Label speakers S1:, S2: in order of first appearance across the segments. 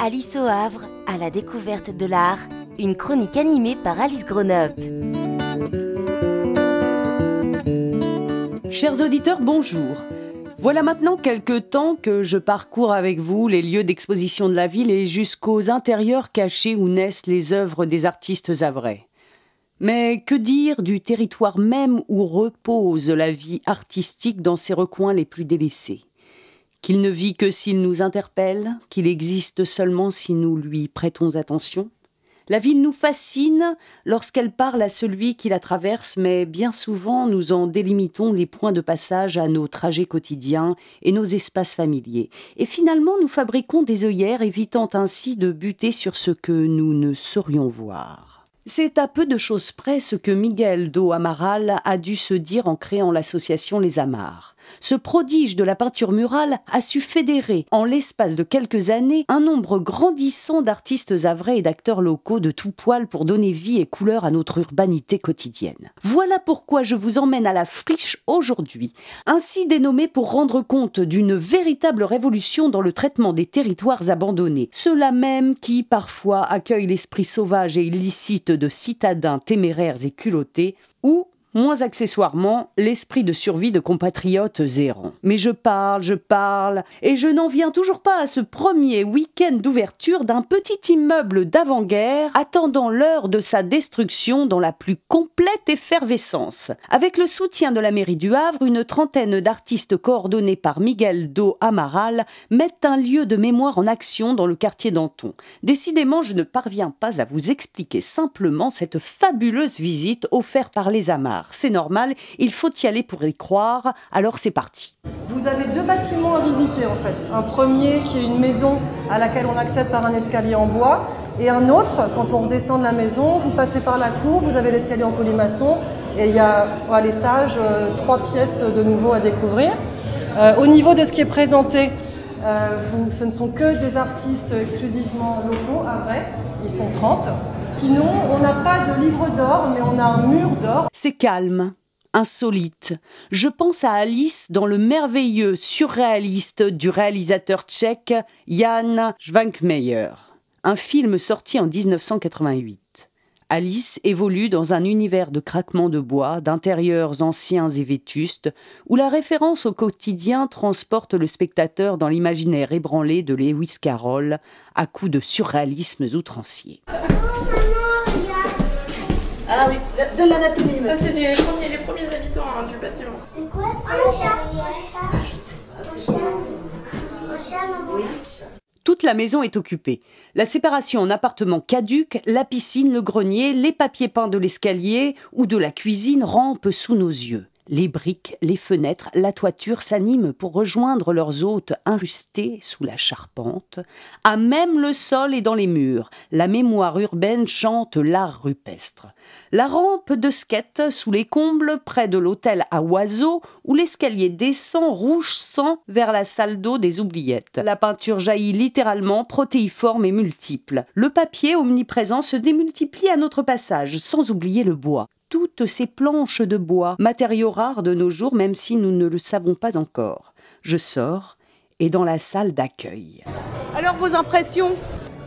S1: Alice au Havre, à la découverte de l'art, une chronique animée par Alice Grown-up.
S2: Chers auditeurs, bonjour. Voilà maintenant quelque temps que je parcours avec vous les lieux d'exposition de la ville et jusqu'aux intérieurs cachés où naissent les œuvres des artistes havrais. Mais que dire du territoire même où repose la vie artistique dans ses recoins les plus délaissés ? Qu'il ne vit que s'il nous interpelle, qu'il existe seulement si nous lui prêtons attention. La ville nous fascine lorsqu'elle parle à celui qui la traverse, mais bien souvent nous en délimitons les points de passage à nos trajets quotidiens et nos espaces familiers. Et finalement, nous fabriquons des œillères, évitant ainsi de buter sur ce que nous ne saurions voir. C'est à peu de choses près ce que Miguel do Amaral a dû se dire en créant l'association Les Amars. Ce prodige de la peinture murale a su fédérer, en l'espace de quelques années, un nombre grandissant d'artistes havrais et d'acteurs locaux de tout poil pour donner vie et couleur à notre urbanité quotidienne. Voilà pourquoi je vous emmène à la Friche aujourd'hui, ainsi dénommée pour rendre compte d'une véritable révolution dans le traitement des territoires abandonnés. Ceux-là même qui, parfois, accueillent l'esprit sauvage et illicite de citadins téméraires et culottés, ou moins accessoirement, l'esprit de survie de compatriotes errants. Mais je parle, et je n'en viens toujours pas à ce premier week-end d'ouverture d'un petit immeuble d'avant-guerre attendant l'heure de sa destruction dans la plus complète effervescence. Avec le soutien de la mairie du Havre, une trentaine d'artistes coordonnés par Miguel do Amaral mettent un lieu de mémoire en action dans le quartier d'Anton. Décidément, je ne parviens pas à vous expliquer simplement cette fabuleuse visite offerte par les Amars. C'est normal, il faut y aller pour y croire, alors c'est parti.
S3: Vous avez deux bâtiments à visiter en fait. Un premier qui est une maison à laquelle on accède par un escalier en bois, et un autre, quand on redescend de la maison, vous passez par la cour, vous avez l'escalier en colimaçon, et il y a à l'étage 3 pièces de nouveau à découvrir. Au niveau de ce qui est présenté, ce ne sont que des artistes exclusivement locaux, havrais, ils sont 30. Sinon, on n'a pas de livre d'or, mais on a un mur d'or.
S2: C'est calme, insolite. Je pense à Alice dans le merveilleux surréaliste du réalisateur tchèque Jan Švankmajer, un film sorti en 1988. Alice évolue dans un univers de craquements de bois, d'intérieurs anciens et vétustes, où la référence au quotidien transporte le spectateur dans l'imaginaire ébranlé de Lewis Carroll, à coups de surréalismes outranciers.
S4: Ah oui, de l'anatomie. Ça, c'est les premiers habitants du bâtiment.
S5: C'est quoi ça? Un chat.
S4: Je sais pas.
S5: Un chat, maman. Oui.
S2: Toute la maison est occupée. La séparation en appartements caduque, la piscine, le grenier, les papiers peints de l'escalier ou de la cuisine rampent sous nos yeux. Les briques, les fenêtres, la toiture s'animent pour rejoindre leurs hôtes incrustés sous la charpente. À même le sol et dans les murs, la mémoire urbaine chante l'art rupestre. La rampe de skate sous les combles, près de l'hôtel à oiseaux, où l'escalier descend rouge sang vers la salle d'eau des oubliettes. La peinture jaillit littéralement, protéiforme et multiple. Le papier omniprésent se démultiplie à notre passage, sans oublier le bois. Toutes ces planches de bois, matériaux rares de nos jours, même si nous ne le savons pas encore. Je sors, et dans la salle d'accueil.
S6: Alors, vos impressions ?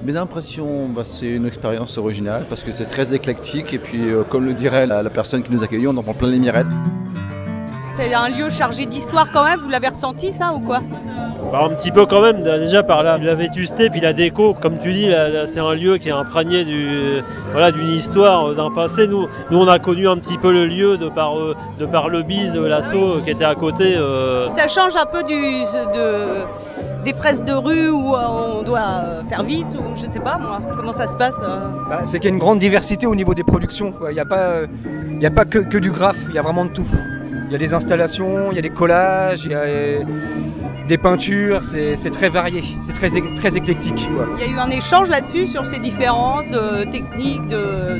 S7: Mes impressions, c'est une expérience originale, parce que c'est très éclectique, et puis, comme le dirait la personne qui nous accueille, on en prend plein les mirettes.
S6: C'est un lieu chargé d'histoire quand même, vous l'avez ressenti ça ou quoi ?
S8: Un petit peu quand même, déjà par la vétusté, puis la déco, comme tu dis, là, c'est un lieu qui est imprégné d'une histoire, d'un passé. Nous on a connu un petit peu le lieu de par le bise, l'assaut qui était à côté.
S6: Ça change un peu des presses de rue où on doit faire vite, ou je sais pas moi, comment ça se passe
S9: C'est qu'il y a une grande diversité au niveau des productions, quoi. Il n'y a pas que du graphe, il y a vraiment de tout. Il y a des installations, il y a des collages, il y a des peintures, c'est très varié, c'est très éclectique, quoi.
S6: Il y a eu un échange là-dessus sur ces différences de techniques,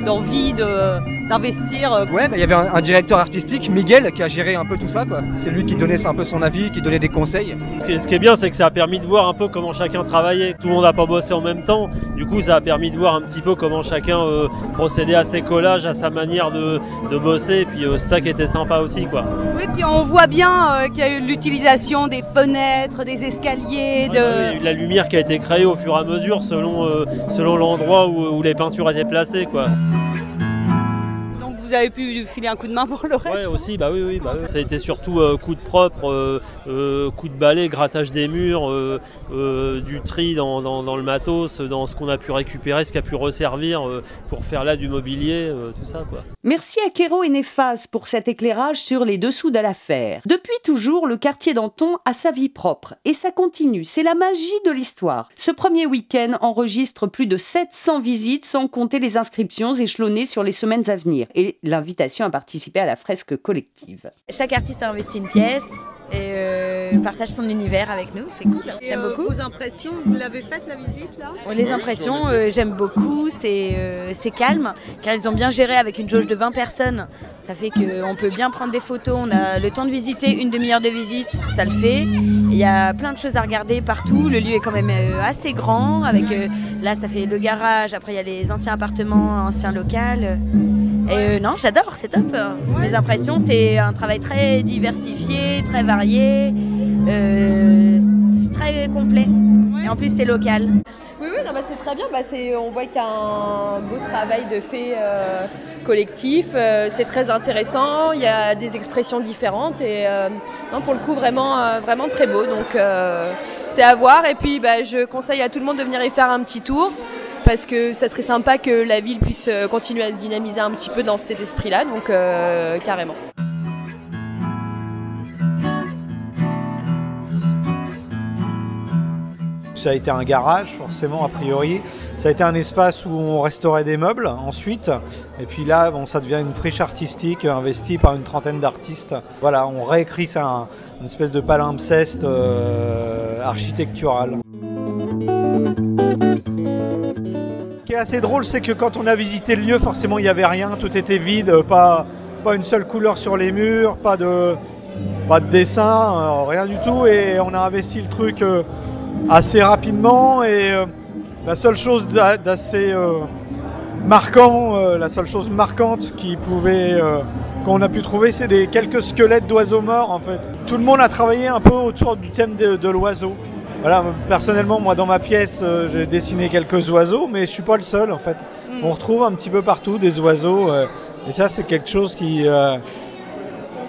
S6: d'envie, d'investir.
S9: Ouais, il y avait un directeur artistique, Miguel, qui a géré un peu tout ça, quoi. C'est lui qui donnait un peu son avis, qui donnait des conseils.
S8: Ce qui est bien, c'est que ça a permis de voir un peu comment chacun travaillait. Tout le monde n'a pas bossé en même temps. Du coup, ça a permis de voir un petit peu comment chacun procédait à ses collages, à sa manière de bosser. Et puis c'est ça qui était sympa aussi, quoi.
S6: Oui, puis on voit bien qu'il y a eu l'utilisation des fenêtres, des escaliers,
S8: la lumière qui a été créée au fur et à mesure selon l'endroit où les peintures étaient placées, quoi.
S6: Vous avez pu filer un coup de main pour le reste?
S8: Ouais, aussi, oui. Ça a été surtout coup de propre, coup de balai, grattage des murs, du tri dans le matos, dans ce qu'on a pu récupérer, ce qui a pu resservir pour faire là du mobilier, tout ça, quoi.
S2: Merci à Kéro et Néphase pour cet éclairage sur les dessous de l'affaire. Depuis toujours, le quartier d'Anton a sa vie propre et ça continue. C'est la magie de l'histoire. Ce premier week-end enregistre plus de 700 visites sans compter les inscriptions échelonnées sur les semaines à venir et l'invitation à participer à la fresque collective.
S10: Chaque artiste a investi une pièce et partage son univers avec nous, c'est cool. J'aime beaucoup.
S6: Vos impressions, vous l'avez faite la visite là?
S10: Les impressions, j'aime beaucoup, c'est calme, car ils ont bien géré avec une jauge de 20 personnes. Ça fait qu'on peut bien prendre des photos, on a le temps de visiter, une demi-heure de visite, ça le fait. Il y a plein de choses à regarder partout, le lieu est quand même assez grand, avec là ça fait le garage, après il y a les anciens appartements, anciens locaux. Et non, j'adore, c'est top. Mes impressions, c'est un travail très diversifié, très varié, c'est très complet. Et en plus, c'est local.
S4: Oui, non, c'est très bien. On voit qu'il y a un beau travail de fait collectif. C'est très intéressant. Il y a des expressions différentes. Et non, pour le coup, vraiment très beau. Donc, c'est à voir. Et puis, je conseille à tout le monde de venir y faire un petit tour. Parce que ça serait sympa que la ville puisse continuer à se dynamiser un petit peu dans cet esprit-là, donc carrément.
S11: Ça a été un garage, forcément, a priori. Ça a été un espace où on restaurait des meubles, ensuite. Et puis là, ça devient une friche artistique investie par une trentaine d'artistes. Voilà, on réécrit ça, une espèce de palimpseste architectural. Ce qui est assez drôle, c'est que quand on a visité le lieu, forcément il n'y avait rien, tout était vide, pas une seule couleur sur les murs, pas de dessin, rien du tout, et on a investi le truc assez rapidement. Et la seule chose d'assez marquant, la seule chose marquante qu'on a pu trouver, c'est quelques squelettes d'oiseaux morts en fait. Tout le monde a travaillé un peu autour du thème de l'oiseau. Voilà, personnellement, moi dans ma pièce, j'ai dessiné quelques oiseaux, mais je suis pas le seul en fait. On retrouve un petit peu partout des oiseaux, et ça c'est quelque chose qui a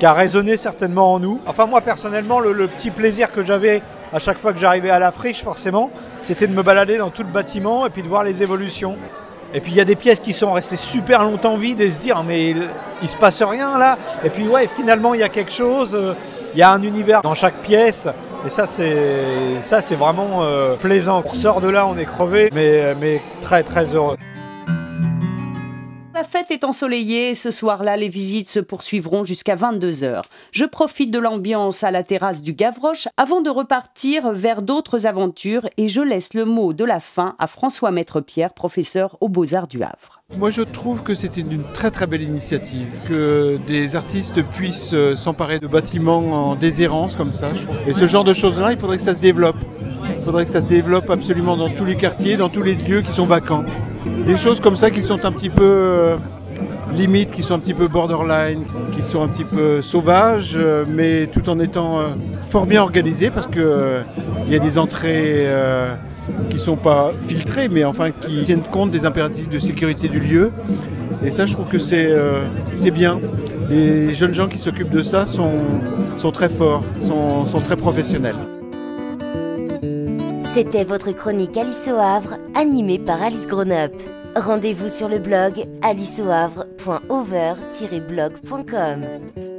S11: résonné certainement en nous. Enfin moi personnellement, le petit plaisir que j'avais à chaque fois que j'arrivais à la friche, forcément, c'était de me balader dans tout le bâtiment et puis de voir les évolutions. Et puis il y a des pièces qui sont restées super longtemps vides et se dire mais il se passe rien là. Et puis ouais, finalement il y a quelque chose, il y a un univers dans chaque pièce. Et ça c'est vraiment plaisant. On ressort de là, on est crevé, mais très très heureux.
S2: La fête est ensoleillée et ce soir-là, les visites se poursuivront jusqu'à 22h. Je profite de l'ambiance à la terrasse du Gavroche avant de repartir vers d'autres aventures et je laisse le mot de la fin à François Maître-Pierre, professeur aux Beaux-Arts du Havre.
S12: Moi je trouve que c'était une très très belle initiative, que des artistes puissent s'emparer de bâtiments en déshérence comme ça. Et ce genre de choses-là, il faudrait que ça se développe. Il faudrait que ça se développe absolument dans tous les quartiers, dans tous les lieux qui sont vacants. Des choses comme ça qui sont un petit peu limites, qui sont un petit peu borderline, qui sont un petit peu sauvages, mais tout en étant fort bien organisées parce que il y a des entrées qui sont pas filtrées, mais enfin qui tiennent compte des impératifs de sécurité du lieu. Et ça, je trouve que c'est bien. Les jeunes gens qui s'occupent de ça sont très forts, sont très professionnels.
S1: C'était votre chronique Alice au Havre, animée par Alice Grown-Up. Rendez-vous sur le blog aliceauhavre.over-blog.com.